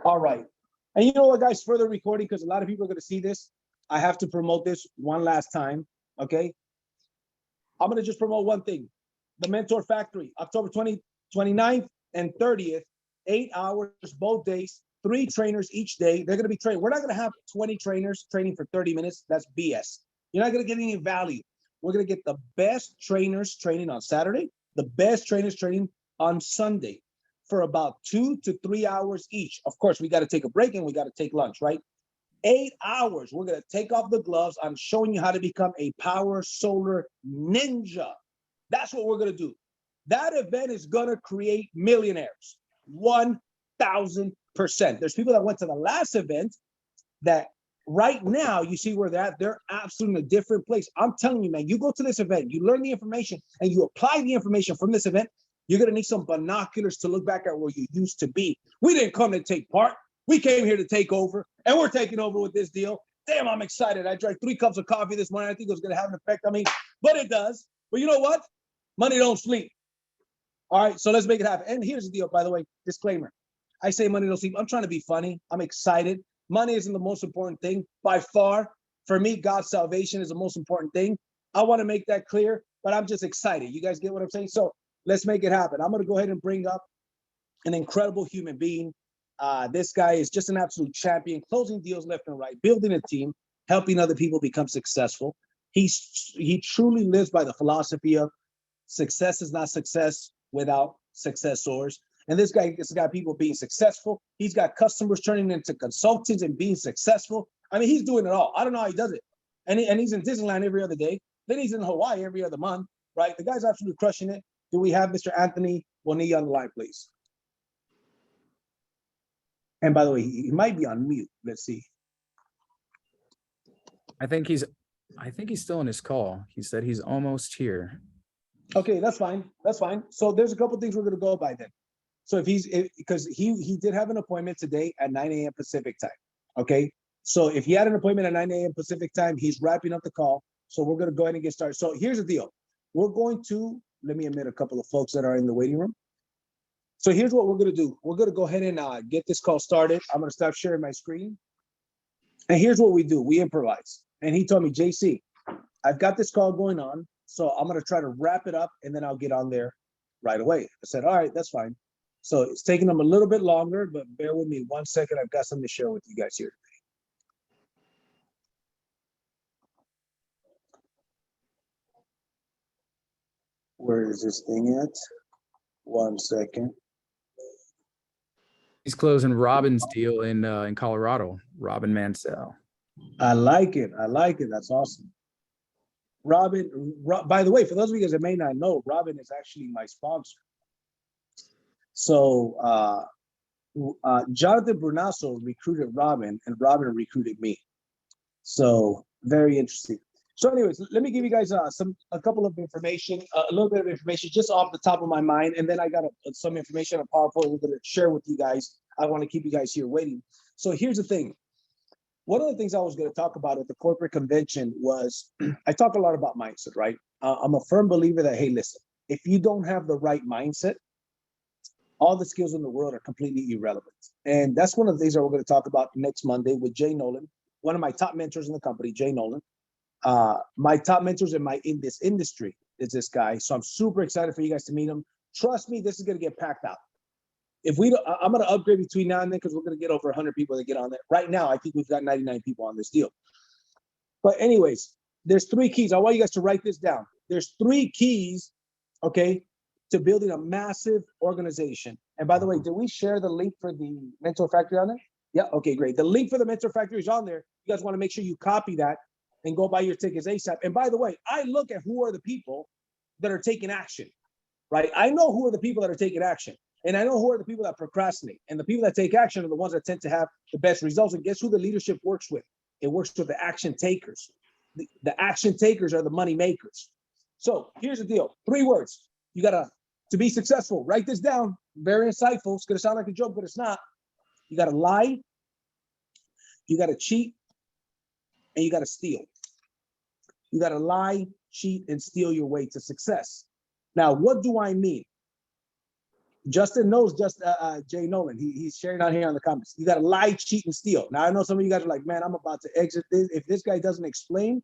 All right. And you know what, guys, further recording, because a lot of people are going to see this. I have to promote this one last time. Okay. I'm going to just promote one thing. The Mentor Factory, October 29th and 30th, 8 hours, both days, 3 trainers each day. They're going to be trained. We're not going to have 20 trainers training for 30 minutes. That's BS. You're not going to get any value. We're going to get the best trainers training on Saturday, the best trainers training on Sunday for about 2 to 3 hours each. Of course, we got to take a break and we got to take lunch, right? 8 hours. We're going to take off the gloves. I'm showing you how to become a power solar ninja. That's what we're going to do. That event is going to create millionaires. 1,000%. There's people that went to the last event that right now, you see where they're at. They're absolutely in a different place. I'm telling you, man, you go to this event, you learn the information, and you apply the information from this event, you're going to need some binoculars to look back at where you used to be. We didn't come to take part. We came here to take over, and we're taking over with this deal. Damn, I'm excited. I drank 3 cups of coffee this morning. I think it was going to have an effect on me, but it does. But you know what? Money don't sleep. All right, so let's make it happen. And here's the deal, by the way, disclaimer. I say money don't sleep. I'm trying to be funny. I'm excited. Money isn't the most important thing by far. For me, God's salvation is the most important thing. I want to make that clear, but I'm just excited. You guys get what I'm saying? So let's make it happen. I'm going to go ahead and bring up an incredible human being. This guy is just an absolute champion, closing deals left and right, building a team, helping other people become successful. He truly lives by the philosophy of success is not success without successors. And this guy has got people being successful. He's got customers turning into consultants and being successful. I mean, he's doing it all. I don't know how he does it. And he's in Disneyland every other day. Then he's in Hawaii every other month, right? The guy's absolutely crushing it. Do we have Mr. Anthony Bonilla on the line, please? And by the way, he might be on mute. Let's see. I think he's still in his call. He said he's almost here. Okay, that's fine. That's fine. So there's a couple things we're going to go by then. So because he did have an appointment today at 9 a.m. Pacific time. Okay. So if he had an appointment at 9 a.m. Pacific time, he's wrapping up the call. So we're going to go ahead and get started. So here's the deal. We're going to, let me admit a couple of folks that are in the waiting room. So here's what we're going to do. We're going to go ahead and get this call started. I'm going to start sharing my screen. And here's what we do. We improvise. And he told me, JC, I've got this call going on. So I'm going to try to wrap it up and then I'll get on there right away. I said, all right, that's fine. So it's taking them a little bit longer, but bear with me 1 second. I've got something to share with you guys here today. Where is this thing at? 1 second. He's closing Robin's deal in Colorado, Robin Mansell. I like it. I like it. That's awesome. Robin, by the way, for those of you guys that may not know, Robin is actually my sponsor. So Jonathan Brunasso recruited Robin and Robin recruited me. So very interesting. So anyways, let me give you guys a couple of information, a little bit of information just off the top of my mind. And then I got some information on PowerPoint we're going to share with you guys. I want to keep you guys here waiting. So here's the thing. One of the things I was going to talk about at the corporate convention was I talk a lot about mindset, right? I'm a firm believer that, hey, listen, if you don't have the right mindset, all the skills in the world are completely irrelevant. And that's one of the things that we're going to talk about next Monday with Jay Nolan, one of my top mentors in the company, Jay Nolan. My top mentors in this industry is this guy. So I'm super excited for you guys to meet him. Trust me, this is going to get packed out. If we don't, I'm going to upgrade between now and then because we're going to get over 100 people that get on there. Right now, I think we've got 99 people on this deal. But anyways, there's 3 keys. I want you guys to write this down. There's 3 keys, okay, to building a massive organization. And by the way, did we share the link for the Mentor Factory on there? Yeah, okay, great. The link for the Mentor Factory is on there. You guys want to make sure you copy that and go buy your tickets ASAP. And by the way, I look at who are the people that are taking action, right? I know who are the people that are taking action. And I know who are the people that procrastinate. And the people that take action are the ones that tend to have the best results. And guess who the leadership works with? It works with the action takers. The action takers are the money makers. So here's the deal. 3 words. You got to be successful. Write this down. Very insightful. It's going to sound like a joke, but it's not. You got to lie. You got to cheat. And you got to steal. You got to lie, cheat, and steal your way to success. Now, what do I mean? Justin knows Jay Nolan. He's sharing out here on the comments. You got to lie, cheat, and steal. Now, I know some of you guys are like, man, I'm about to exit this. If this guy doesn't explain,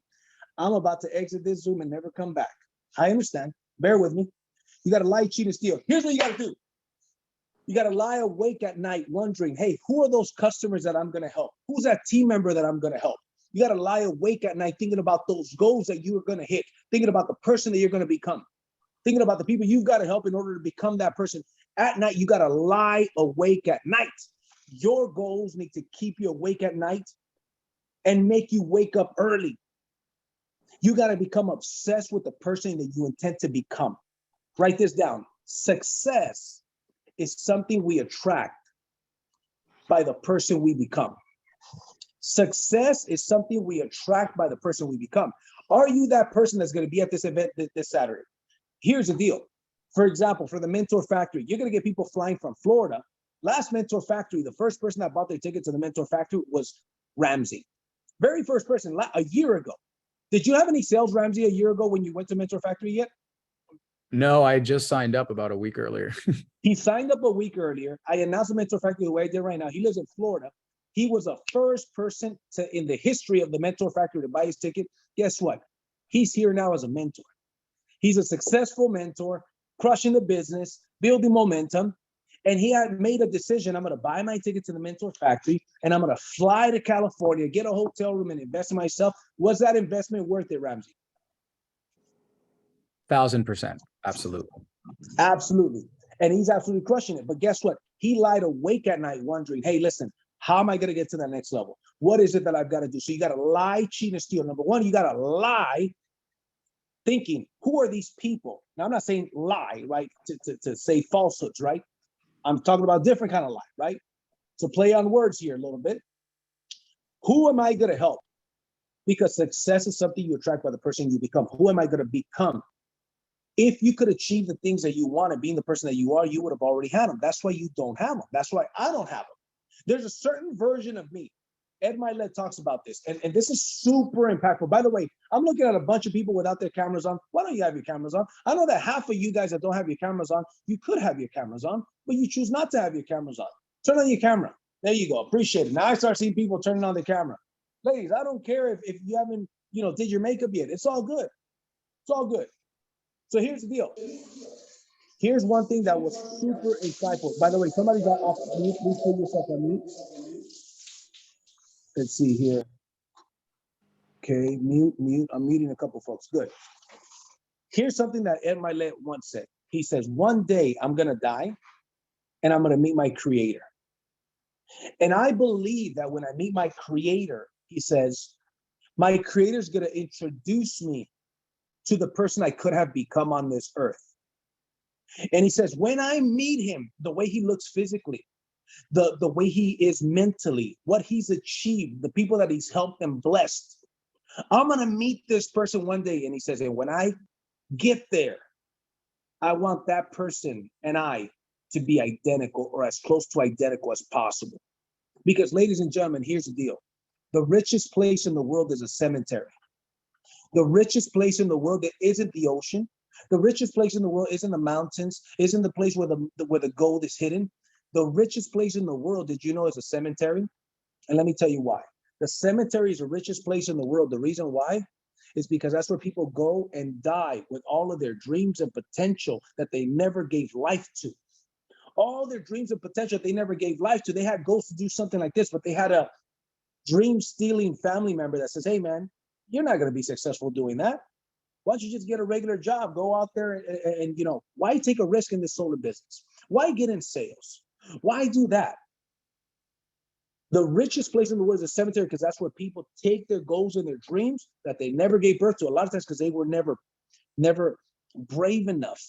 I'm about to exit this Zoom and never come back. I understand. Bear with me. You got to lie, cheat, and steal. Here's what you got to do. You got to lie awake at night wondering, hey, who are those customers that I'm going to help? Who's that team member that I'm going to help? You got to lie awake at night thinking about those goals that you are going to hit, thinking about the person that you're going to become, thinking about the people you've got to help in order to become that person. At night, you got to lie awake at night. Your goals need to keep you awake at night and make you wake up early. You got to become obsessed with the person that you intend to become. Write this down. Success is something we attract by the person we become. Success is something we attract by the person we become. Are you that person that's going to be at this event this Saturday? Here's the deal. For example, for the Mentor Factory, you're going to get people flying from Florida. Last Mentor Factory, the first person that bought their ticket to the Mentor Factory was Ramsey. Very first person, a year ago. Did you have any sales, Ramsey, a year ago when you went to Mentor Factory yet? No, I just signed up about a week earlier. He signed up a week earlier. I announced the Mentor Factory the way I did right now. He lives in Florida. He was the first person in the history of the Mentor Factory to buy his ticket. Guess what? He's here now as a mentor. He's a successful mentor, crushing the business, building momentum. And he had made a decision. I'm going to buy my ticket to the Mentor Factory and I'm going to fly to California, get a hotel room and invest in myself. Was that investment worth it, Ramsey? 1000%. Absolutely. Absolutely. And he's absolutely crushing it. But guess what? He lied awake at night wondering, hey, listen, how am I going to get to that next level? What is it that I've got to do? So you got to lie, cheat, and steal. Number one, you got to lie thinking, who are these people? Now, I'm not saying lie, right? To say falsehoods, right? I'm talking about a different kind of lie, right? So play on words here a little bit. Who am I going to help? Because success is something you attract by the person you become. Who am I going to become? If you could achieve the things that you want and being the person that you are, you would have already had them. That's why you don't have them. That's why I don't have them. There's a certain version of me. Ed Milet talks about this, and this is super impactful. By the way, I'm looking at a bunch of people without their cameras on. Why don't you have your cameras on? I know that half of you guys that don't have your cameras on, you could have your cameras on, but you choose not to have your cameras on. Turn on your camera. There you go. Appreciate it. Now I start seeing people turning on their camera. Ladies, I don't care if you haven't, did your makeup yet. It's all good. It's all good. So here's the deal. Here's one thing that was super insightful. By the way, somebody got off mute. Please put yourself on mute. Let's see here. Okay, mute. I'm muting a couple folks. Good. Here's something that Ed Milet once said. He says, one day I'm going to die and I'm going to meet my creator. And I believe that when I meet my creator, he says, my creator is going to introduce me to the person I could have become on this earth. And he says, when I meet him, the way he looks physically, the way he is mentally, what he's achieved, the people that he's helped and blessed, I'm going to meet this person one day. And he says, and when I get there, I want that person and I to be identical or as close to identical as possible. Because ladies and gentlemen, here's the deal. The richest place in the world is a cemetery. The richest place in the world that isn't the ocean. The richest place in the world isn't the mountains, isn't the place where the gold is hidden. The richest place in the world, did you know, is a cemetery? And let me tell you why. The cemetery is the richest place in the world. The reason why is because that's where people go and die with all of their dreams and potential that they never gave life to. All their dreams and potential they never gave life to. They had goals to do something like this, but they had a dream-stealing family member that says, hey, man, you're not going to be successful doing that. Why don't you just get a regular job? Go out there and why take a risk in this solar business? Why get in sales? Why do that? The richest place in the world is a cemetery because that's where people take their goals and their dreams that they never gave birth to. A lot of times because they were never brave enough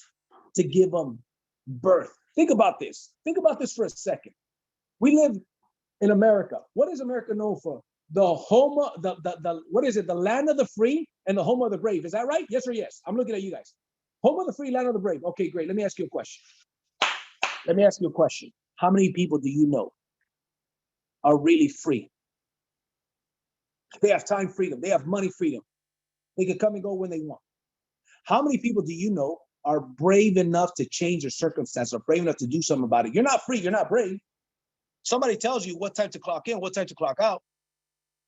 to give them birth. Think about this. Think about this for a second. We live in America. What is America known for? The home of what is it? The land of the free and the home of the brave. Is that right? Yes or yes? I'm looking at you guys. Home of the free, land of the brave. Okay, great. Let me ask you a question. How many people do you know are really free? They have time freedom. They have money freedom. They can come and go when they want. How many people do you know are brave enough to change their circumstances, are brave enough to do something about it. You're not free, you're not brave. Somebody tells you what time to clock in, what time to clock out.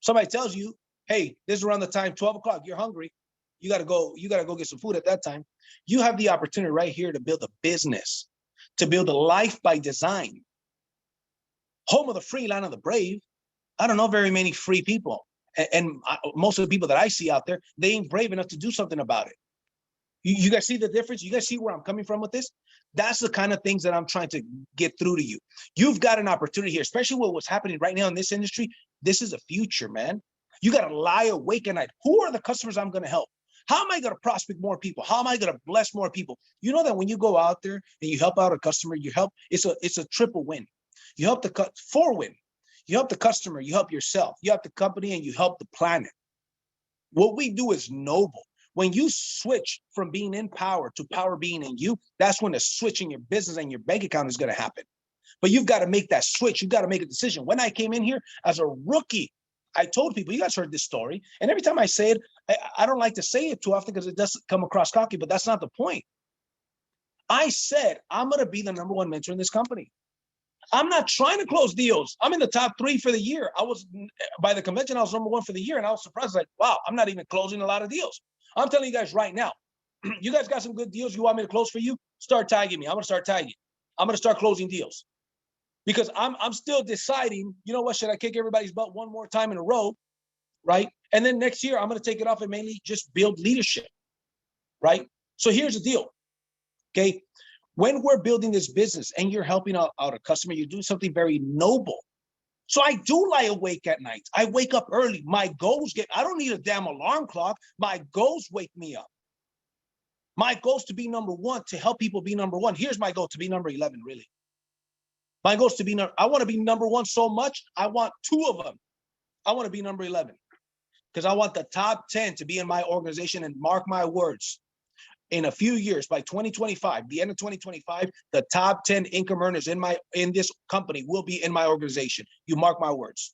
Somebody tells you, hey, this is around the time, 12 o'clock, you're hungry. You gotta go get some food at that time. You have the opportunity right here to build a business, to build a life by design. Home of the free, land of the brave. I don't know very many free people. And most of the people that I see out there, they ain't brave enough to do something about it. You guys see the difference? You guys see where I'm coming from with this? That's the kind of things that I'm trying to get through to you. You've got an opportunity here, especially with what's happening right now in this industry. This is a future, man. You got to lie awake at night. Who are the customers I'm going to help? How am I going to prospect more people? How am I going to bless more people? You know that when you go out there and you help out a customer, it's a triple win. You help the four win. You help the customer, you help yourself, you help the company, and you help the planet. What we do is noble. When you switch from being in power to power being in you, that's when the switch in your business and your bank account is going to happen. But you've got to make that switch. You've got to make a decision. When I came in here as a rookie, I told people, you guys heard this story. And every time I say it, I don't like to say it too often because it does come across cocky, but that's not the point. I said, I'm going to be the number one mentor in this company. I'm not trying to close deals. I'm in the top 3 for the year. I was, by the convention, I was number 1 for the year. And I was surprised, like, wow, I'm not even closing a lot of deals. I'm telling you guys right now, you guys got some good deals you want me to close for you? Start tagging me. I'm going to start tagging. I'm going to start closing deals. Because I'm still deciding, you know what, should I kick everybody's butt one more time in a row, right? And then next year, I'm going to take it off and mainly just build leadership, right? So here's the deal, okay? When we're building this business and you're helping out a customer, you're doing something very noble. So I do lie awake at night. I wake up early. My goals I don't need a damn alarm clock. My goals wake me up. My goal is to be number 1, to help people be number 1. Here's my goal, to be number 11, really. My goal is to be, I want to be number 1 so much, I want 2 of them. I want to be number 11 because I want the top 10 to be in my organization, and mark my words. In a few years, by 2025, the end of 2025, the top 10 income earners in this company will be in my organization. You mark my words.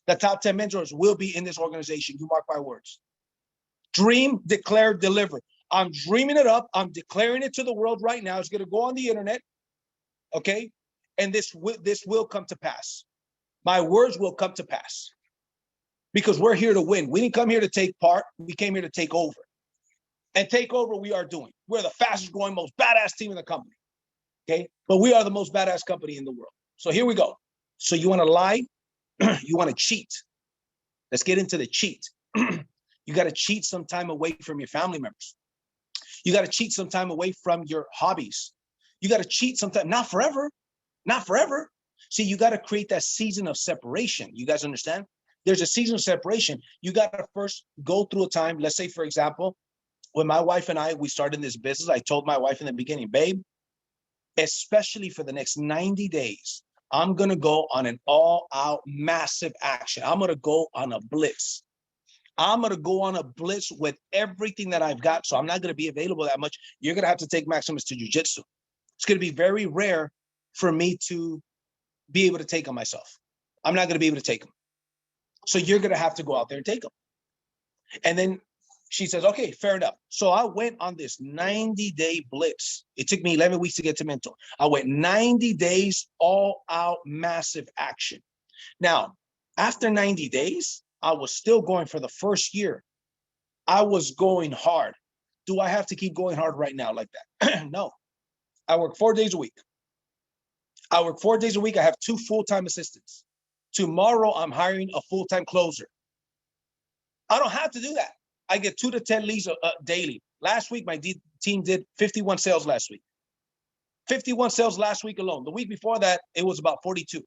The top 10 mentors will be in this organization. You mark my words. Dream, declare, deliver. I'm dreaming it up. I'm declaring it to the world right now. It's going to go on the internet, okay? And this will come to pass. My words will come to pass because we're here to win. We didn't come here to take part. We came here to take over. And take over, we are doing. We're the fastest growing, most badass team in the company, okay? But we are the most badass company in the world. So here we go. So you want to lie? You want to cheat? Let's get into the cheat. You got to cheat some time away from your family members. You got to cheat some time away from your hobbies. You got to cheat sometime, not forever, not forever. See, you got to create that season of separation. You guys understand? There's a season of separation. You got to first go through a time. Let's say, for example, when my wife and we started this business, I told my wife in the beginning, babe, especially for the next 90 days, I'm going to go on an all-out massive action. I'm going to go on a blitz. I'm going to go on a blitz with everything that I've got. So I'm not going to be available that much. You're going to have to take Maximus to jiu-jitsu. It's going to be very rare for me to be able to take him myself. I'm not going to be able to take him. So you're going to have to go out there and take him. And then she says, okay, fair enough. So I went on this 90-day blitz. It took me 11 weeks to get to mentor. I went 90 days, all out massive action. Now, after 90 days, I was still going for the first year. I was going hard. Do I have to keep going hard right now like that? No. I work 4 days a week. I work 4 days a week. I have 2 full-time assistants. Tomorrow, I'm hiring a full-time closer. I don't have to do that. I get 2 to 10 leads daily. Last week, my team did 51 sales last week. 51 sales last week alone. The week before that, it was about 42.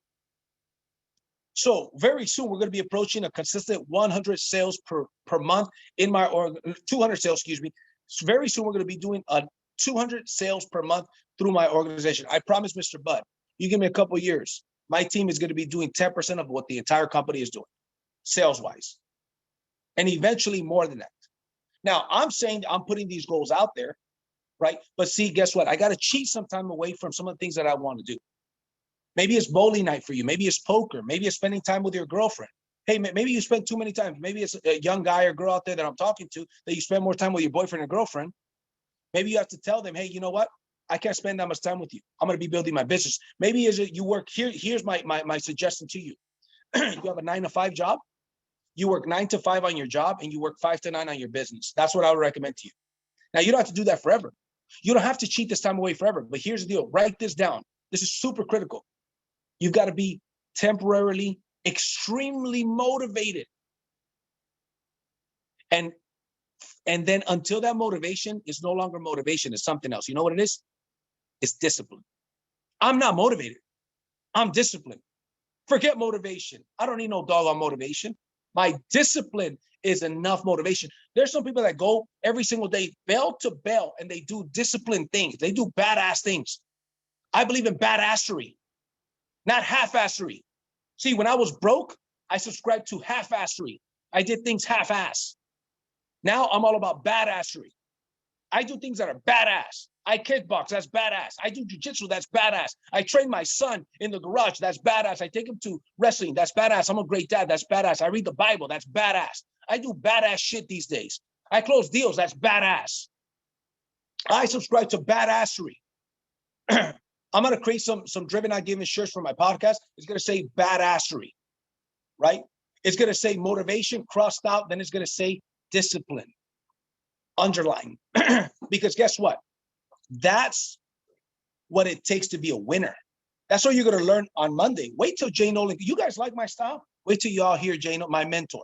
So very soon, we're going to be approaching a consistent 100 sales per month in my, or 200 sales, excuse me. So very soon, we're going to be doing 200 sales per month through my organization. I promise, Mr. Bud, you give me a couple of years, my team is going to be doing 10% of what the entire company is doing, sales-wise. And eventually more than that. Now, I'm saying I'm putting these goals out there, right? But see, guess what? I got to cheat some time away from some of the things that I want to do. Maybe it's bowling night for you. Maybe it's poker. Maybe it's spending time with your girlfriend. Hey, maybe you spend too many times. Maybe it's a young guy or girl out there that I'm talking to that you spend more time with your boyfriend or girlfriend. Maybe you have to tell them, hey, you know what? I can't spend that much time with you. I'm going to be building my business. Maybe is it you work here? Here's my suggestion to you. You have a 9-to-5 job. You work 9 to 5 on your job and you work 5 to 9 on your business. That's what I would recommend to you. Now, you don't have to do that forever. You don't have to cheat this time away forever. But here's the deal. Write this down. This is super critical. You've got to be temporarily extremely motivated. And then until that motivation is no longer motivation, it's something else. You know what it is? It's discipline. I'm not motivated. I'm disciplined. Forget motivation. I don't need no doggone motivation. My discipline is enough motivation. There's some people that go every single day, bell to bell, and they do disciplined things. They do badass things. I believe in badassery, not half-assery. See, when I was broke, I subscribed to half-assery. I did things half-ass. Now I'm all about badassery. I do things that are badass. I kickbox, that's badass. I do jujitsu, that's badass. I train my son in the garage, that's badass. I take him to wrestling, that's badass. I'm a great dad, that's badass. I read the Bible, that's badass. I do badass shit these days. I close deals, that's badass. I subscribe to badassery. I'm gonna create some Driven Not Given shirts for my podcast. It's gonna say badassery, right? It's gonna say motivation crossed out, then it's gonna say discipline, underline. Because guess what? That's what it takes to be a winner. That's what you're going to learn on Monday. Wait till Jay Nolan. You guys like my style? Wait till y'all hear Jay, my mentor.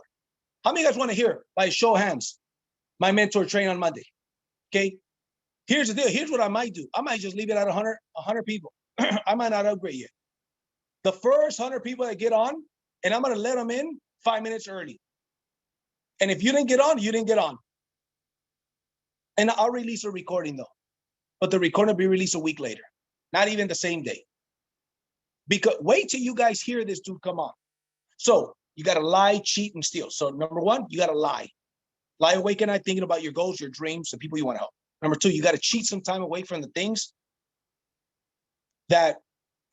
How many of you guys want to hear, by show of hands, my mentor train on Monday? Okay. Here's the deal. Here's what I might do. I might just leave it at 100 people. I might not upgrade yet. The first 100 people that get on, and I'm going to let them in 5 minutes early. And if you didn't get on, you didn't get on. And I'll release a recording though. But the recording will be released a week later, not even the same day. Because wait till you guys hear this dude come on. So you got to lie, cheat, and steal. So number one, you got to lie. Lie awake at night thinking about your goals, your dreams, the people you want to help. Number two, you got to cheat some time away from the things that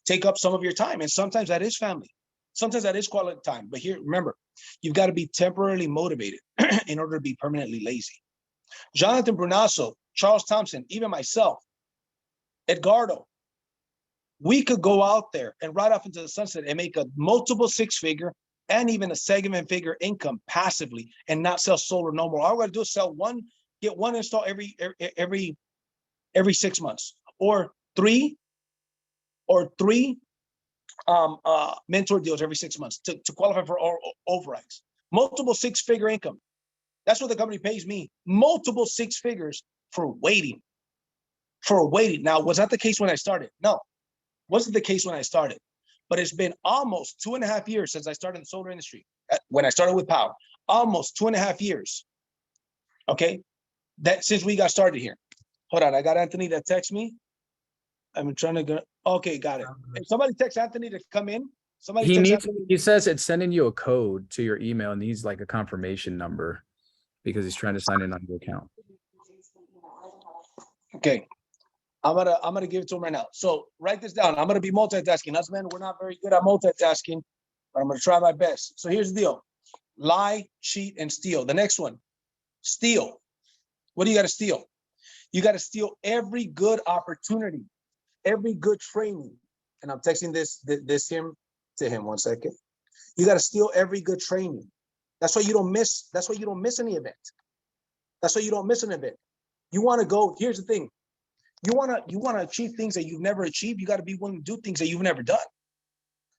take up some of your time. And sometimes that is family. Sometimes that is quality time. But here, remember, you've got to be temporarily motivated in order to be permanently lazy. Jonathan Brunasso, Charles Thompson, even myself, Edgardo, we could go out there and ride off into the sunset and make a multiple 6-figure and even a 7-figure income passively and not sell solar no more. All we got to do is sell one, get one install every 6 months, or three mentor deals every 6 months to qualify for overrides. Multiple 6-figure income. That's what the company pays me. Multiple 6 figures for waiting. Now, was that the case when I started? No, wasn't the case when I started. But it's been almost 2.5 years since I started in the solar industry. When I started with Powur, almost 2.5 years. Okay, that since we got started here. Hold on, I got Anthony that texts me. I'm trying to go. Okay, got it. If somebody texts Anthony to come in, He says it's sending you a code to your email and needs like a confirmation number because he's trying to sign in on your account. Okay. I'm gonna give it to him right now. So write this down. I'm gonna be multitasking. Us men, we're not very good at multitasking, but I'm gonna try my best. So here's the deal: lie, cheat, and steal. The next one, steal. What do you got to steal? You got to steal every good opportunity, every good training. And I'm texting him to him. 1 second. You got to steal every good training. That's why you don't miss. That's why you don't miss any event. That's why you don't miss an event. You want to go. Here's the thing. You want to achieve things that you've never achieved. You got to be willing to do things that you've never done.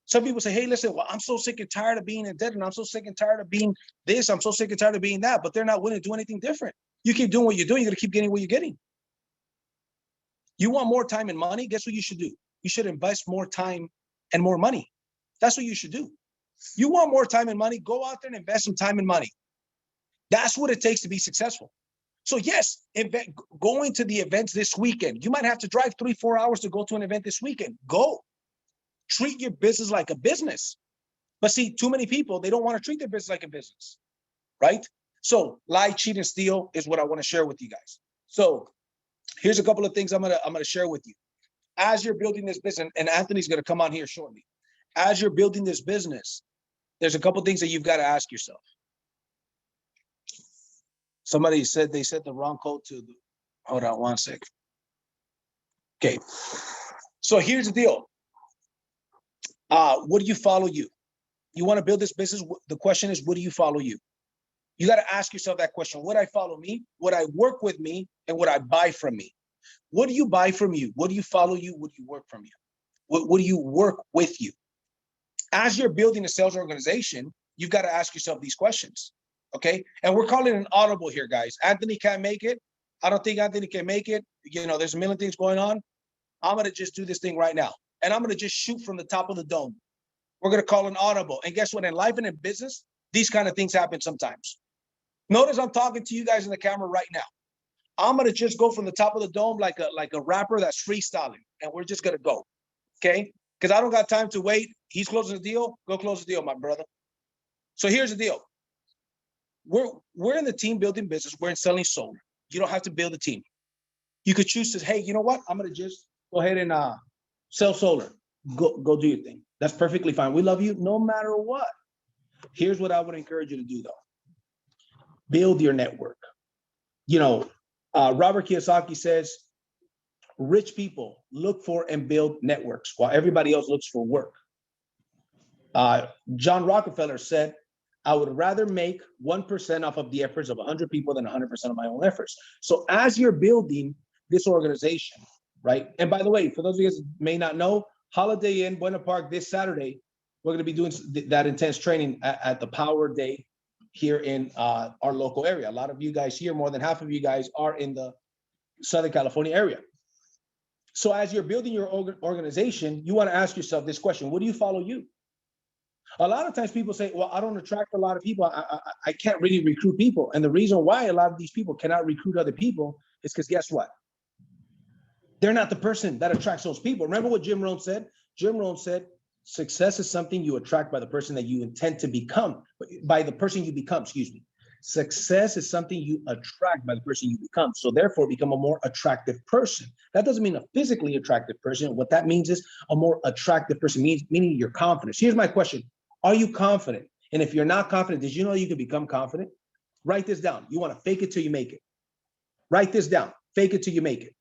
Some people say, hey, listen, well, I'm so sick and tired of being in debt, and I'm so sick and tired of being this. I'm so sick and tired of being that, but they're not willing to do anything different. You keep doing what you're doing, you're going to keep getting what you're getting. You want more time and money? Guess what you should do? You should invest more time and more money. That's what you should do. You want more time and money? Go out there and invest some time and money. That's what it takes to be successful. So yes, going to the events this weekend. You might have to drive 3-4 hours to go to an event this weekend. Go. Treat your business like a business. But see, too many people, they don't want to treat their business like a business, right? So lie, cheat, and steal is what I want to share with you guys. So here's a couple of things I'm gonna share with you. As you're building this business, and Anthony's gonna come on here shortly. As you're building this business, there's a couple of things that you've got to ask yourself. Somebody said they set the wrong code to Hold on one sec. Okay. So here's the deal. What do you follow you? You want to build this business? The question is, what do you follow you? You got to ask yourself that question. Would I follow me? Would I work with me? And would I buy from me? What do you buy from you? What do you follow you? What do you work from you? What do you work with you? As you're building a sales organization, you've got to ask yourself these questions. Okay. And we're calling it an audible here, guys. Anthony can't make it. I don't think Anthony can make it. You know, there's a million things going on. I'm going to just do this thing right now. And I'm going to just shoot from the top of the dome. We're going to call an audible. And guess what? In life and in business, these kind of things happen sometimes. Notice I'm talking to you guys in the camera right now. I'm going to just go from the top of the dome like a rapper that's freestyling. And we're just going to go. Okay? Because I don't got time to wait. He's closing the deal. Go close the deal, my brother. So here's the deal. We're in the team building business. We're in selling solar. You don't have to build a team. You could choose to, hey, you know what? I'm going to just go ahead and sell solar. Go do your thing. That's perfectly fine. We love you no matter what. Here's what I would encourage you to do, though. Build your network. You know, Robert Kiyosaki says, rich people look for and build networks while everybody else looks for work. John Rockefeller said, I would rather make 1% off of the efforts of 100 people than 100% of my own efforts. So as you're building this organization, right? And by the way, for those of you guys who may not know, Holiday Inn, Buena Park, this Saturday, we're going to be doing that intense training at the Powur Day here in our local area. A lot of you guys here, more than half of you guys are in the Southern California area. So as you're building your organization, you want to ask yourself this question: what do you follow you? A lot of times people say, well, I don't attract a lot of people. I can't really recruit people. And the reason why a lot of these people cannot recruit other people is because guess what? They're not the person that attracts those people. Remember what Jim Rohn said? Jim Rohn said, success is something you attract by the person that you intend to become, by the person you become, excuse me. Success is something you attract by the person you become. So therefore become a more attractive person. That doesn't mean a physically attractive person. What that means is a more attractive person, meaning you're confident. Here's my question. Are you confident? And if you're not confident, did you know you can become confident? Write this down. You want to fake it till you make it. Write this down. Fake it till you make it.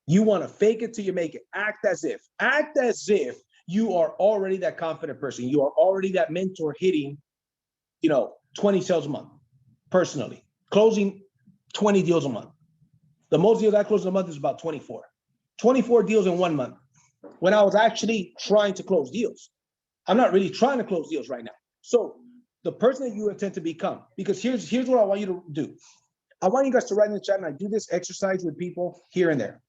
You want to fake it till you make it. Act as if you are already that confident person. You are already that mentor hitting, 20 sales a month personally, closing 20 deals a month. The most deals I closed in a month is about 24 deals in 1 month when I was actually trying to close deals. I'm not really trying to close deals right now. So the person that you intend to become, because here's what I want you to do. I want you guys to write in the chat, and I do this exercise with people here and there.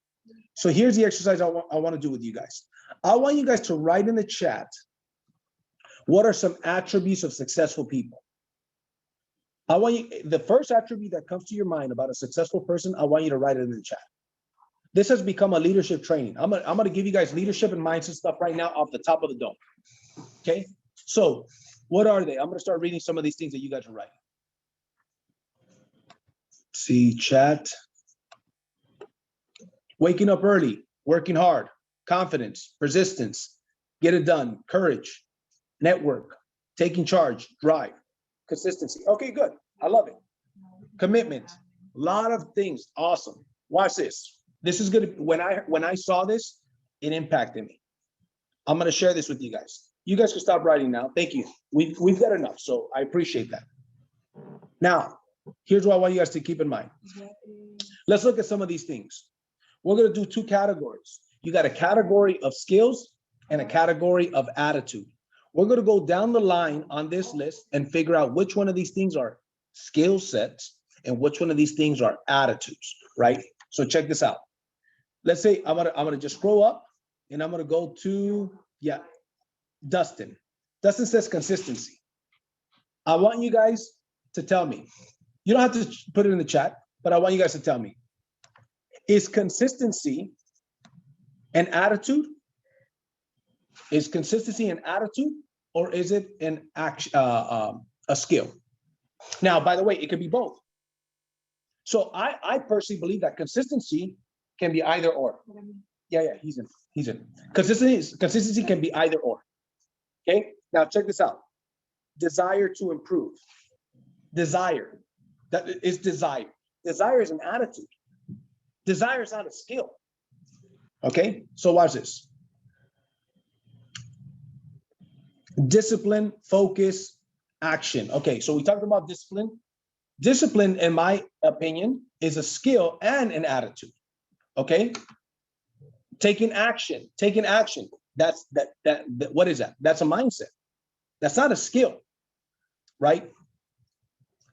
So here's the exercise I want to do with you guys. I want you guys to write in the chat, what are some attributes of successful people? I want you, the first attribute that comes to your mind about a successful person, I want you to write it in the chat. This has become a leadership training. I'm gonna give you guys leadership and mindset stuff right now off the top of the dome. Okay, so what are they? I'm gonna start reading some of these things that you guys are writing. See chat. Waking up early, working hard, confidence, persistence, get it done, courage, network, taking charge, drive, consistency. Okay, good. I love it. Commitment, a lot of things. Awesome. Watch this. This is gonna, when I saw this, it impacted me. I'm gonna share this with you guys. You guys can stop writing now. Thank you. We've got enough, so I appreciate that. Now, here's what I want you guys to keep in mind. Let's look at some of these things. We're gonna do two categories. You got a category of skills and a category of attitude. We're gonna go down the line on this list and figure out which one of these things are skill sets and which one of these things are attitudes, right? So check this out. Let's say I'm gonna just scroll up and I'm gonna go to, Dustin. Dustin says consistency. I want you guys to tell me. You don't have to put it in the chat, but I want you guys to tell me. Is consistency an attitude? Is consistency an attitude, or is it an action, a skill? Now, by the way, it could be both. So I personally believe that consistency can be either or. Yeah, he's in. Consistency can be either or. Okay, now check this out. Desire to improve. Desire, that is desire. Desire is an attitude. Desire is not a skill. Okay, so watch this. Discipline, focus, action. Okay, so we talked about discipline. Discipline, in my opinion, is a skill and an attitude. Okay, taking action. That's what is that? That's a mindset. That's not a skill, right?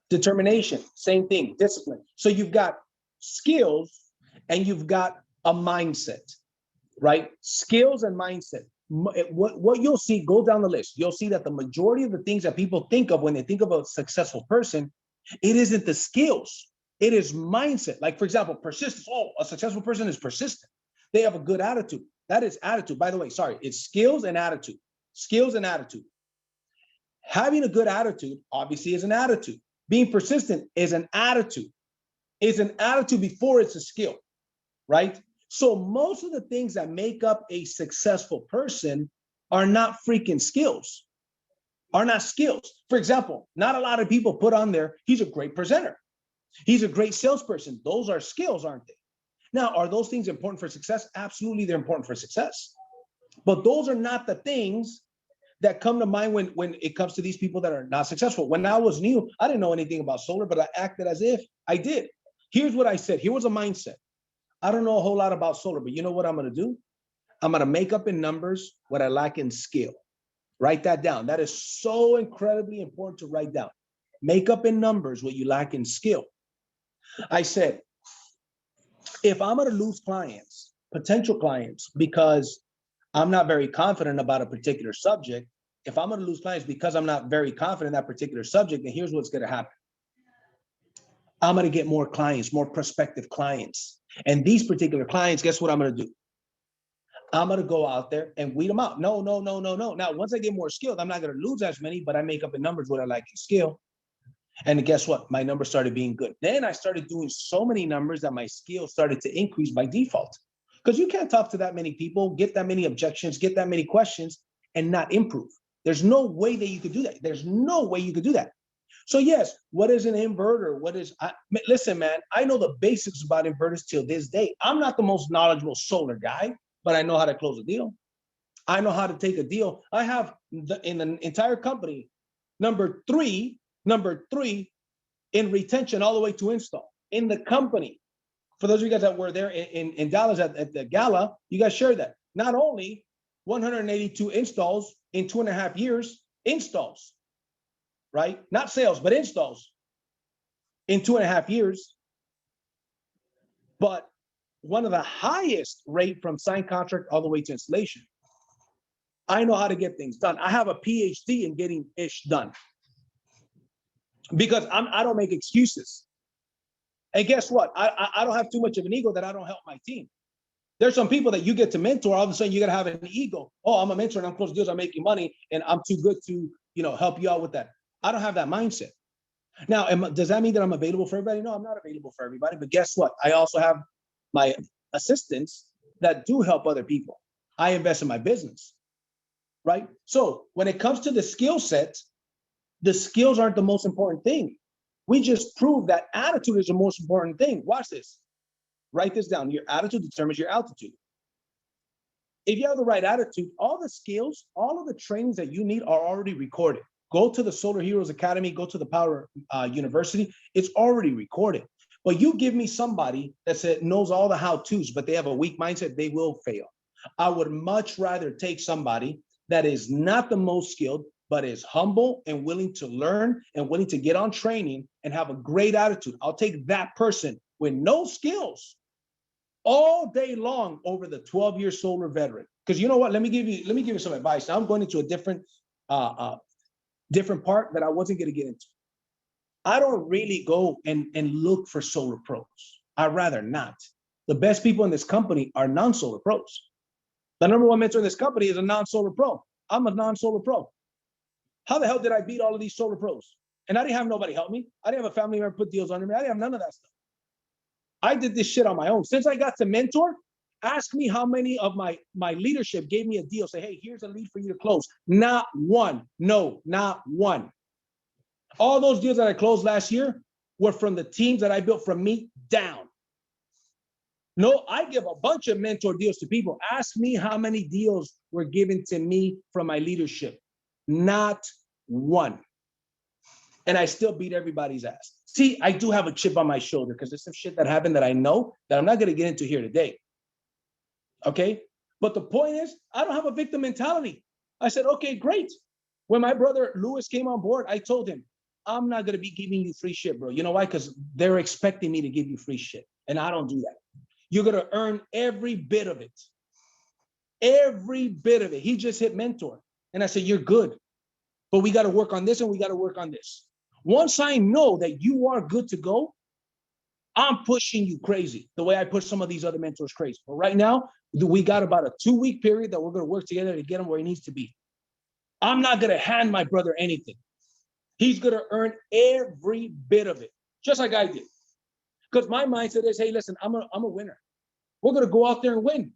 Determination, same thing. Discipline. So you've got skills and you've got a mindset, right? Skills and mindset. What you'll see, go down the list. You'll see that the majority of the things that people think of when they think of a successful person, it isn't the skills. It is mindset. Like, for example, persistence. Oh, a successful person is persistent. They have a good attitude. That is attitude. By the way, sorry, it's skills and attitude. Skills and attitude. Having a good attitude, obviously, is an attitude. Being persistent is an attitude. It's an attitude before it's a skill, right? So most of the things that make up a successful person are not freaking skills, are not skills. For example, not a lot of people put on there, he's a great presenter. He's a great salesperson. Those are skills, aren't they? Now, are those things important for success? Absolutely, they're important for success. But those are not the things that come to mind when it comes to these people that are not successful. When I was new, I didn't know anything about solar, but I acted as if I did. Here's what I said. Here was a mindset. I don't know a whole lot about solar, but you know what I'm going to do? I'm going to make up in numbers what I lack in skill. Write that down. That is so incredibly important to write down. Make up in numbers what you lack in skill. I said, if I'm going to lose clients, potential clients, because I'm not very confident about a particular subject, if I'm going to lose clients because I'm not very confident in that particular subject, then here's what's going to happen. I'm going to get more clients, more prospective clients. And these particular clients, guess what I'm going to do? I'm going to go out there and weed them out. No. Now, once I get more skilled, I'm not going to lose as many, but I make up in numbers what I like in skill. And guess what? My numbers started being good. Then I started doing so many numbers that my skill started to increase by default. Because you can't talk to that many people, get that many objections, get that many questions, and not improve. There's no way that you could do that. There's no way you could do that. So yes, what is an inverter? Listen, man, I know the basics about inverters till this day. I'm not the most knowledgeable solar guy, but I know how to close a deal. I know how to take a deal. I have in the entire company, number three in retention all the way to install in the company. For those of you guys that were there in Dallas at the gala, you guys shared that. Not only 182 installs in 2.5 years, installs, right? Not sales, but installs in 2.5 years, but one of the highest rate from signed contract all the way to installation. I know how to get things done. I have a PhD in getting ish done because I don't make excuses. And guess what? I don't have too much of an ego that I don't help my team. There's some people that you get to mentor, all of a sudden you got to have an ego. Oh, I'm a mentor and I'm closing deals, I'm making money and I'm too good to, help you out with that. I don't have that mindset. Now, does that mean that I'm available for everybody? No, I'm not available for everybody. But guess what? I also have my assistants that do help other people. I invest in my business, right? So when it comes to the skill set, the skills aren't the most important thing. We just proved that attitude is the most important thing. Watch this. Write this down. Your attitude determines your altitude. If you have the right attitude, all the skills, all of the trainings that you need are already recorded. Go to the Solar Heroes Academy, go to the Powur University. It's already recorded. But you give me somebody that knows all the how-tos, but they have a weak mindset, they will fail. I would much rather take somebody that is not the most skilled, but is humble and willing to learn and willing to get on training and have a great attitude. I'll take that person with no skills all day long over the 12-year solar veteran. Because you know what? Let me give you some advice. Now I'm going into a different part that I wasn't going to get into. I don't really go and look for solar pros. I'd rather not. The best people in this company are non-solar pros. The number one mentor in this company is a non-solar pro. I'm a non-solar pro. How the hell did I beat all of these solar pros? And I didn't have nobody help me. I didn't have a family member put deals under me. I didn't have none of that stuff. I did this shit on my own. Since I got to mentor, ask me how many of my leadership gave me a deal. Say, hey, here's a lead for you to close. Not one. No, not one. All those deals that I closed last year were from the teams that I built from me down. No, I give a bunch of mentor deals to people. Ask me how many deals were given to me from my leadership. Not one. And I still beat everybody's ass. See, I do have a chip on my shoulder because there's some shit that happened that I know that I'm not going to get into here today. Okay? But the point is, I don't have a victim mentality. I said, okay, great. When my brother Lewis came on board, I told him, I'm not going to be giving you free shit, bro. You know why? Because they're expecting me to give you free shit. And I don't do that. You're going to earn every bit of it. Every bit of it. He just hit mentor. And I said, you're good. But we got to work on this and we got to work on this. Once I know that you are good to go, I'm pushing you crazy the way I push some of these other mentors crazy. But right now, we got about a 2-week period that we're going to work together to get him where he needs to be. I'm not going to hand my brother anything. He's going to earn every bit of it, just like I did. Because my mindset is, hey, listen, I'm a winner. We're going to go out there and win.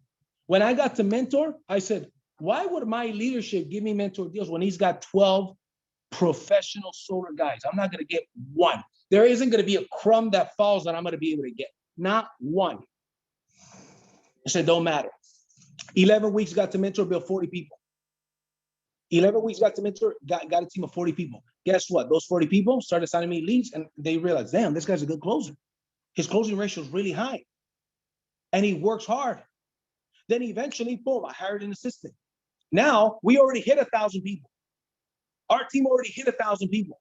When I got to mentor, I said, why would my leadership give me mentor deals when he's got 12 professional solar guys? I'm not going to get one. There isn't going to be a crumb that falls that I'm going to be able to get. Not one. I said, don't matter. 11 weeks got to mentor, build 40 people. 11 weeks got to mentor, got a team of 40 people. Guess what? Those 40 people started signing me leads and they realized, damn, this guy's a good closer. His closing ratio is really high. And he works hard. Then eventually, boom, I hired an assistant. Now we already hit 1,000 people. Our team already hit 1,000 people.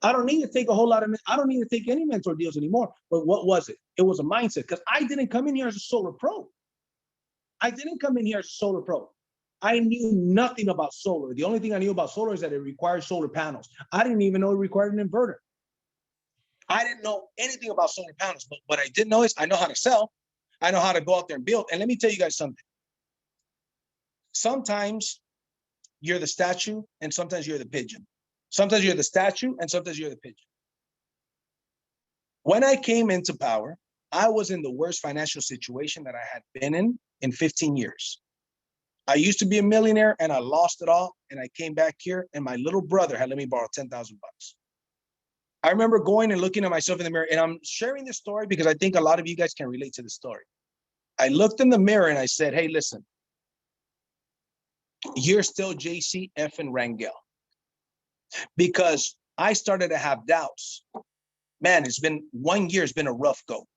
I don't need to take a whole lot of, I don't need to take any mentor deals anymore. But what was it? It was a mindset because I didn't come in here as a solar pro. I didn't come in here as a solar pro. I knew nothing about solar. The only thing I knew about solar is that it required solar panels. I didn't even know it required an inverter. I didn't know anything about solar panels, but what I did know is I know how to sell. I know how to go out there and build. And let me tell you guys something. Sometimes you're the statue and sometimes you're the pigeon. Sometimes you're the statue and sometimes you're the pigeon. When I came into Powur, I was in the worst financial situation that I had been in 15 years. I used to be a millionaire and I lost it all. And I came back here and my little brother had let me borrow 10,000 bucks. I remember going and looking at myself in the mirror, and I'm sharing this story because I think a lot of you guys can relate to the story. I looked in the mirror and I said, hey, listen, you're still JC Rangel. Because I started to have doubts. Man, it's been 1 year, it's been a rough go.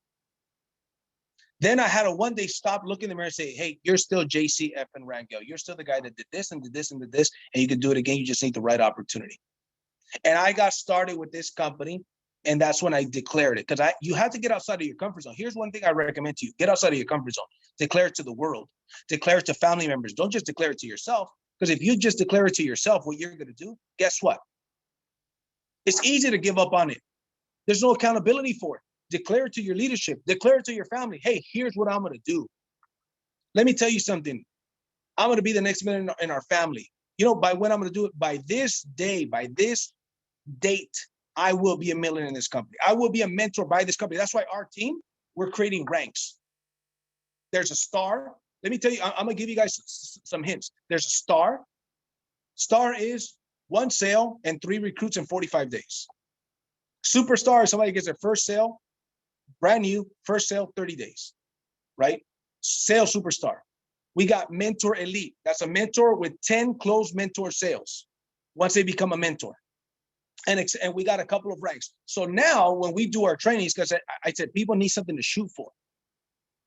Then I had to one day stop, look in the mirror and say, hey, you're still JC Rangel. You're still the guy that did this and did this and did this, and you can do it again. You just need the right opportunity. And I got started with this company, and that's when I declared it. Because you have to get outside of your comfort zone. Here's one thing I recommend to you. Get outside of your comfort zone. Declare it to the world. Declare it to family members. Don't just declare it to yourself. Because if you just declare it to yourself, what you're going to do, guess what? It's easy to give up on it. There's no accountability for it. Declare it to your leadership. Declare it to your family. Hey, here's what I'm going to do. Let me tell you something. I'm going to be the next man in our family. You know, by when I'm going to do it, by this day, by this date, I will be a millionaire in this company. I will be a mentor by this company. That's why our team, we're creating ranks. There's a star. Let me tell you, I'm going to give you guys some hints. There's a star. Star is 1 sale and 3 recruits in 45 days. Superstar is somebody who gets their first sale, brand new, first sale, 30 days, right? Sale superstar. We got mentor elite. That's a mentor with 10 closed mentor sales once they become a mentor. And we got a couple of ranks. So now when we do our trainings, because I said people need something to shoot for.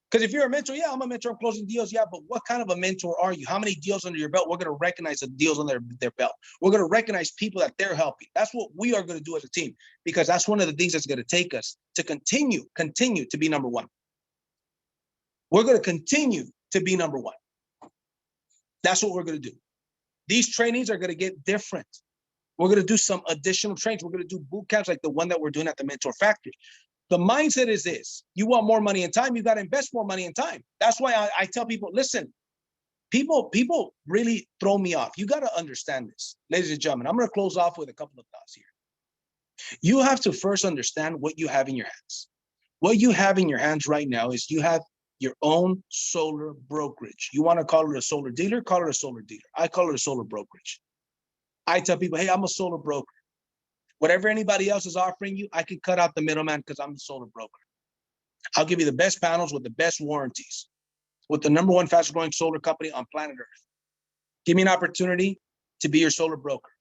Because if you're a mentor, yeah, I'm a mentor, I'm closing deals, yeah, but what kind of a mentor are you? How many deals under your belt? We're going to recognize the deals under their belt. We're going to recognize people that they're helping. That's what we are going to do as a team, because that's one of the things that's going to take us to continue to be number one. We're going to continue to be number one. That's what we're going to do. These trainings are going to get different. We're going to do some additional trainings. We're going to do boot camps like the one that we're doing at the Mentor Factory. The mindset is this: you want more money and time, you got to invest more money and time. That's why I tell people, listen, people really throw me off. You got to understand this, ladies and gentlemen. I'm going to close off with a couple of thoughts here. You have to first understand what you have in your hands. What you have in your hands right now is you have your own solar brokerage. You want to call it a solar dealer? Call it a solar dealer. I call it a solar brokerage. I tell people, hey, I'm a solar broker. Whatever anybody else is offering you, I can cut out the middleman because I'm the solar broker. I'll give you the best panels with the best warranties, with the #1 fastest growing solar company on planet Earth. Give me an opportunity to be your solar broker.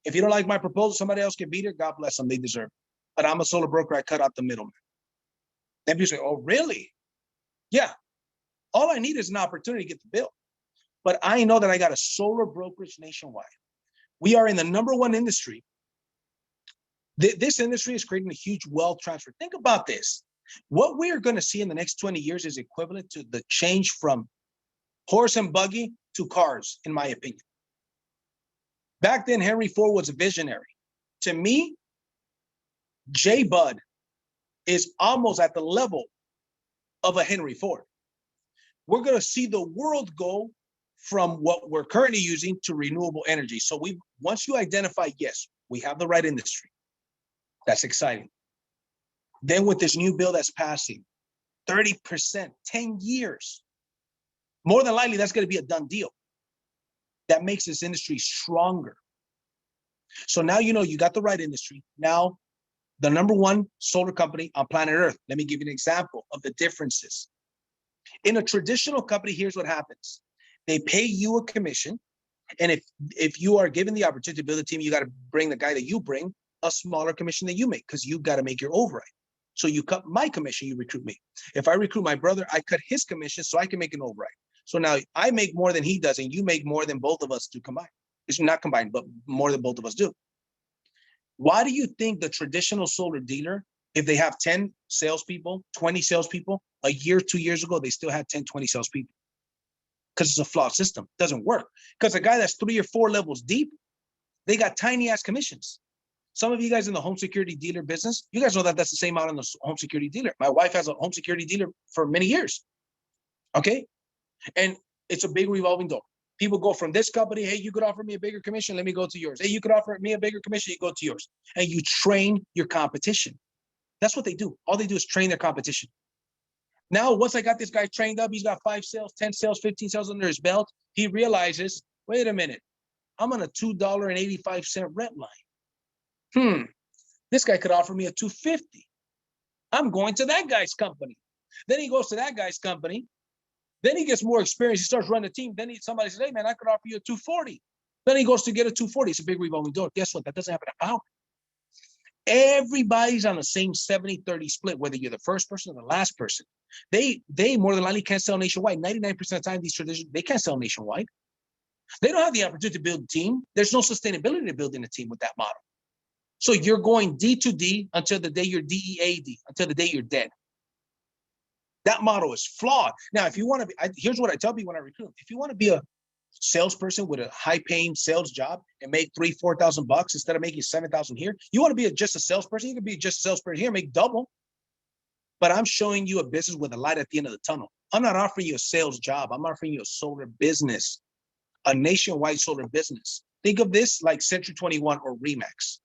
If you don't like my proposal, somebody else can beat it. God bless them. They deserve it. But I'm a solar broker. I cut out the middleman. Then people say, oh, really? Yeah. All I need is an opportunity to get the bill. But I know that I got a solar brokerage nationwide. We are in the #1 industry. This industry is creating a huge wealth transfer. Think about this. What we are going to see in the next 20 years is equivalent to the change from horse and buggy to cars, in my opinion. Back then, Henry Ford was a visionary. To me, J. Bud is almost at the level of a Henry Ford. We're going to see the world go from what we're currently using to renewable energy. So once you identify, yes, we have the right industry. That's exciting. Then with this new bill that's passing, 30%, 10 years, more than likely that's going to be a done deal. That makes this industry stronger. So now you know you got the right industry. Now, the #1 solar company on planet Earth. Let me give you an example of the differences. In a traditional company, here's what happens. They pay you a commission. And if you are given the opportunity to build a team, you got to bring the guy that you bring a smaller commission that you make, because you got to make your override. So you cut my commission, you recruit me. If I recruit my brother, I cut his commission so I can make an override. So now I make more than he does, and you make more than both of us do combined. It's not combined, but more than both of us do. Why do you think the traditional solar dealer, if they have 10 salespeople, 20 salespeople, a year, 2 years ago, they still had 10, 20 salespeople? Because it's a flawed system. It doesn't work. Because a guy that's 3 or 4 levels deep, they got tiny ass commissions. Some of you guys in the home security dealer business, you guys know that that's the same out in the home security dealer. My wife has a home security dealer for many years. Okay. And it's a big revolving door. People go from this company, hey, you could offer me a bigger commission, let me go to yours. Hey, you could offer me a bigger commission, you go to yours. And you train your competition. That's what they do. All they do is train their competition. Now, once I got this guy trained up, he's got 5 sales, 10 sales, 15 sales under his belt. He realizes, wait a minute, I'm on a $2.85 rent line. This guy could offer me a $2.50. I'm going to that guy's company. Then he goes to that guy's company. Then he gets more experience. He starts running a team. Then somebody says, hey, man, I could offer you a $2.40. Then he goes to get a $2.40. It's a big revolving door. Guess what? That doesn't happen at Powur. Everybody's on the same 70-30 split, whether you're the first person or the last person. They more than likely can't sell nationwide. 99% of the time, these traditions, they can't sell nationwide. They don't have the opportunity to build a team. There's no sustainability to building a team with that model. So you're going D to D until the day you're DEAD, until the day you're dead. That model is flawed. Now, if you want to be, here's what I tell people when I recruit. If you want to be a salesperson with a high-paying sales job and make $3,000-4,000 instead of making $7,000 here, you want to be just a salesperson, you can be just a salesperson here, make double. But I'm showing you a business with a light at the end of the tunnel. I'm not offering you a sales job. I'm offering you a solar business, a nationwide solar business. Think of this like Century 21 or Remax.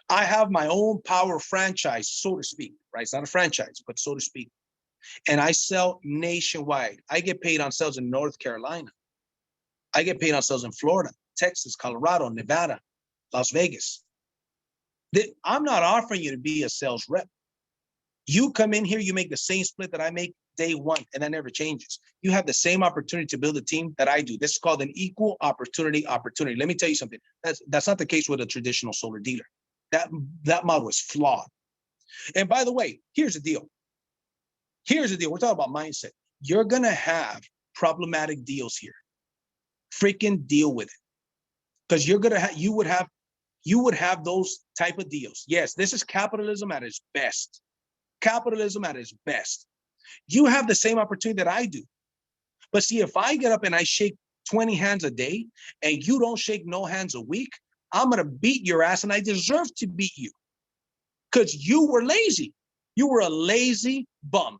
I have my own Powur franchise, so to speak, right? It's not a franchise, but so to speak. And I sell nationwide. I get paid on sales in North Carolina. I get paid on sales in Florida, Texas, Colorado, Nevada, Las Vegas. I'm not offering you to be a sales rep. You come in here, you make the same split that I make day one, and that never changes. You have the same opportunity to build a team that I do. This is called an equal opportunity. Let me tell you something. That's not the case with a traditional solar dealer. That model is flawed. And by the way, here's the deal. Here's the deal. We're talking about mindset. You're going to have problematic deals here. Freaking deal with it. Because you would have those type of deals. Yes, this is capitalism at its best. Capitalism at its best. You have the same opportunity that I do. But see, if I get up and I shake 20 hands a day and you don't shake no hands a week, I'm going to beat your ass, and I deserve to beat you because you were lazy. You were a lazy bum.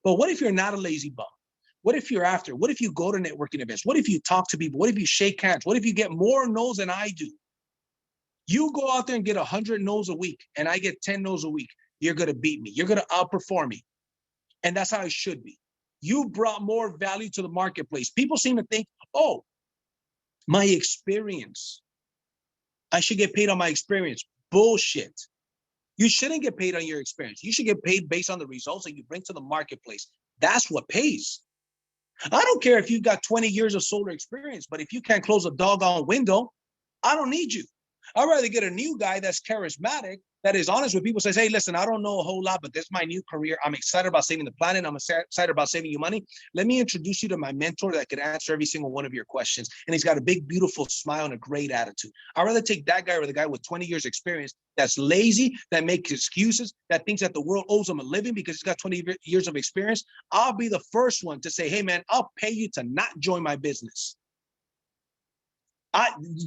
But what if you're not a lazy bum? What if you're after? What if you go to networking events? What if you talk to people? What if you shake hands? What if you get more no's than I do? You go out there and get 100 no's a week, and I get 10 no's a week. You're going to beat me. You're going to outperform me. And that's how it should be. You brought more value to the marketplace. People seem to think, oh, my experience. I should get paid on my experience. Bullshit. You shouldn't get paid on your experience. You should get paid based on the results that you bring to the marketplace. That's what pays. I don't care if you got 20 years of solar experience, but if you can't close a doggone window, I don't need you. I'd rather get a new guy that's charismatic, that is honest with people, says, hey, listen, I don't know a whole lot, but this is my new career. I'm excited about saving the planet. I'm excited about saving you money. Let me introduce you to my mentor that could answer every single one of your questions. And he's got a big, beautiful smile and a great attitude. I'd rather take that guy or the guy with 20 years experience that's lazy, that makes excuses, that thinks that the world owes him a living because he's got 20 years of experience. I'll be the first one to say, hey, man, I'll pay you to not join my business.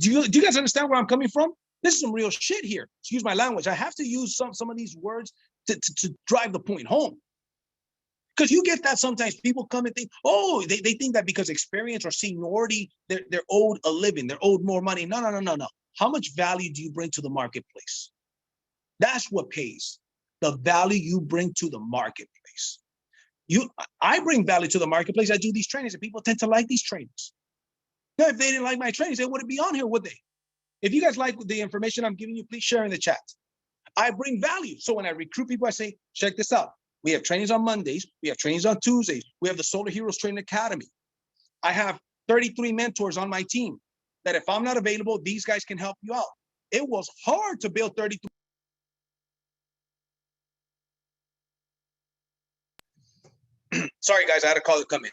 Do you guys understand where I'm coming from? This is some real shit here. Excuse my language. I have to use some of these words to drive the point home. Because you get that sometimes people come and think, oh, they think that because experience or seniority, they're owed a living, they're owed more money. No. How much value do you bring to the marketplace? That's what pays. The value you bring to the marketplace. I bring value to the marketplace. I do these trainings and people tend to like these trainings. Now, if they didn't like my trainings, they wouldn't be on here, would they? If you guys like the information I'm giving you, please share in the chat. I bring value. So when I recruit people, I say, check this out. We have trainings on Mondays. We have trainings on Tuesdays. We have the Solar Heroes Training Academy. I have 33 mentors on my team that if I'm not available, these guys can help you out. It was hard to build 33. Sorry, guys, I had to call it come in.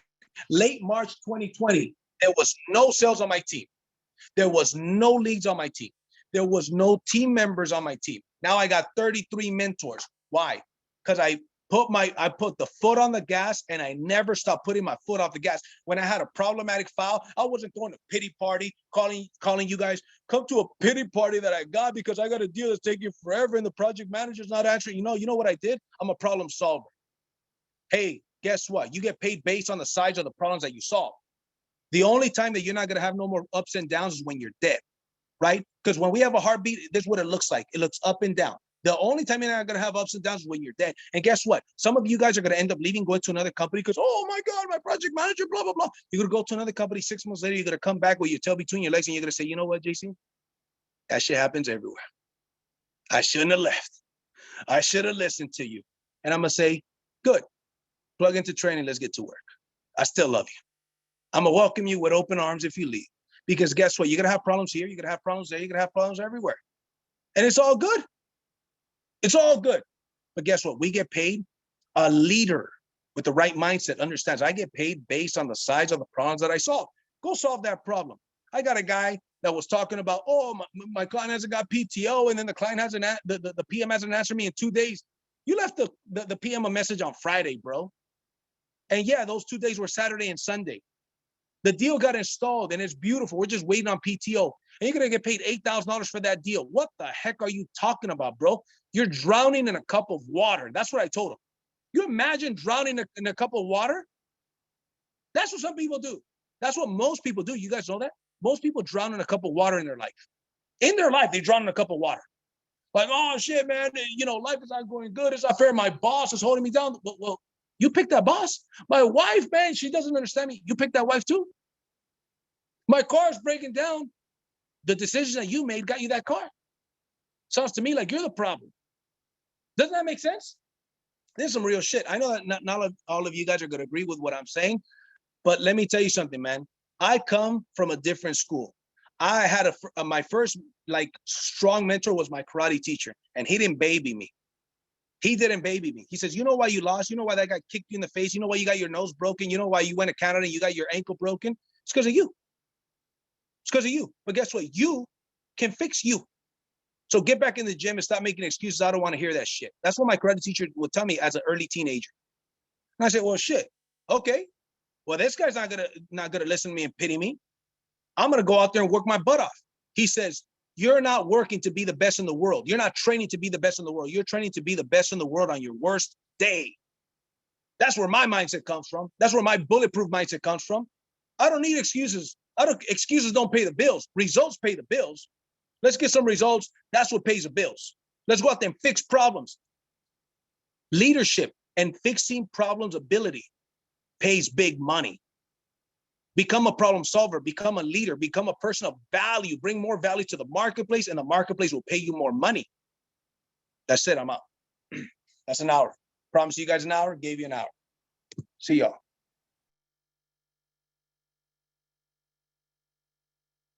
Late March 2020, there was no sales on my team. There was no leads on my team. There was no team members on my team. Now I got 33 mentors. Why? Because I put the foot on the gas and I never stopped putting my foot off the gas. When I had a problematic file, I wasn't throwing a pity party, calling you guys, come to a pity party that I got because I got a deal that's taking forever and the project manager's not answering. You know what I did? I'm a problem solver. Hey, guess what? You get paid based on the size of the problems that you solve. The only time that you're not going to have no more ups and downs is when you're dead, right? Because when we have a heartbeat, this is what it looks like. It looks up and down. The only time you're not going to have ups and downs is when you're dead. And guess what? Some of you guys are going to end up leaving, going to another company because, oh my God, my project manager, blah, blah, blah. You're going to go to another company 6 months later. You're going to come back with your tail between your legs and you're going to say, you know what, JC? That shit happens everywhere. I shouldn't have left. I should have listened to you. And I'm going to say, good. Plug into training. Let's get to work. I still love you. I'm going to welcome you with open arms if you leave. Because guess what? You're going to have problems here. You're going to have problems there. You're going to have problems everywhere. And it's all good. It's all good. But guess what? We get paid. A leader with the right mindset understands I get paid based on the size of the problems that I solve. Go solve that problem. I got a guy that was talking about, oh, my client hasn't got PTO. And then the client hasn't, the PM hasn't answered me in 2 days. You left the PM a message on Friday, bro. And yeah, those 2 days were Saturday and Sunday. The deal got installed and it's beautiful. We're just waiting on PTO. And you're going to get paid $8,000 for that deal. What the heck are you talking about, bro? You're drowning in a cup of water. That's what I told him. You imagine drowning in a cup of water? That's what some people do. That's what most people do. You guys know that? Most people drown in a cup of water in their life. In their life, they drown in a cup of water. Like, oh, shit, man. You know, life is not going good. It's not fair. My boss is holding me down. Well, you picked that boss. My wife, man, she doesn't understand me. You picked that wife too. My car is breaking down. The decision that you made got you that car. Sounds to me like you're the problem. Doesn't that make sense? This is some real shit. I know that not all of you guys are going to agree with what I'm saying, but let me tell you something, man. I come from a different school. I had my first like strong mentor was my karate teacher, and he didn't baby me. He didn't baby me. He says, you know why you lost? You know why that guy kicked you in the face? You know why you got your nose broken? You know why you went to Canada and you got your ankle broken? It's because of you. It's because of you. But guess what? You can fix you. So get back in the gym and stop making excuses. I don't want to hear that shit. That's what my karate teacher would tell me as an early teenager. And I said, well, shit. Okay. Well, this guy's not gonna listen to me and pity me. I'm gonna go out there and work my butt off. He says, you're not working to be the best in the world. You're not training to be the best in the world. You're training to be the best in the world on your worst day. That's where my mindset comes from. That's where my bulletproof mindset comes from. I don't need excuses. Excuses don't pay the bills. Results pay the bills. Let's get some results. That's what pays the bills. Let's go out there and fix problems. Leadership and fixing problems ability pays big money. Become a problem solver, become a leader, become a person of value, bring more value to the marketplace, and the marketplace will pay you more money. That's it, I'm out. That's an hour. Promise you guys an hour, gave you an hour. See y'all.